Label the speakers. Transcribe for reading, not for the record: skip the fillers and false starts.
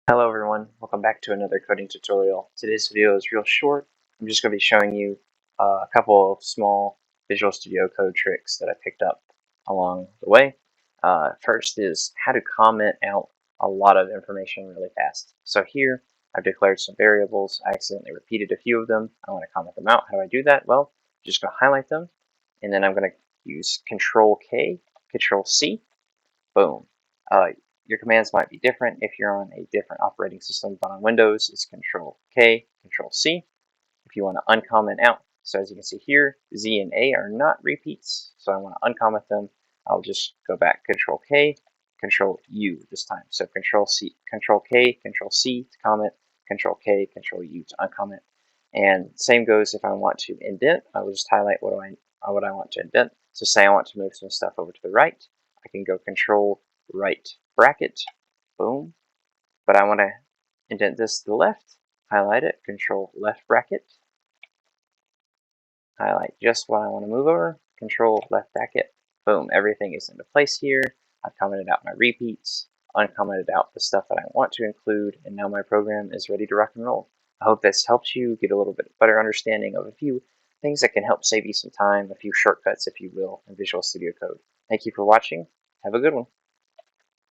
Speaker 1: Hello everyone, welcome back to another coding tutorial. Today's video is real short. I'm just going to be showing you a couple of small Visual Studio Code tricks that I picked up along the way. First is how to comment out a lot of information really fast. So here I've declared some variables. I accidentally repeated a few of them. I want to comment them out. How do I do that? Well, I'm just going to highlight them, and then I'm going to use Control K, Control C, boom. Your commands might be different if you're on a different operating system, but on Windows it's Control K, Control C. If you want to uncomment out, so as you can see here, Z and A are not repeats, so I want to uncomment them. I'll just go back Control K, Control U this time. So Control C, Control K, Control C to comment, Control K, Control U to uncomment. And same goes if I want to indent. I will just highlight what I want to indent. So say I want to move some stuff over to the right, I can go Control right bracket, boom. But I want to indent this to the left, highlight it, Control left bracket, highlight just what I want to move over, Control left bracket, boom. Everything is into place here. I've commented out my repeats, uncommented out the stuff that I want to include, and now my program is ready to rock and roll. I hope this helps you get a little bit better understanding of a few things that can help save you some time, a few shortcuts, if you will, in Visual Studio Code. Thank you for watching. Have a good one.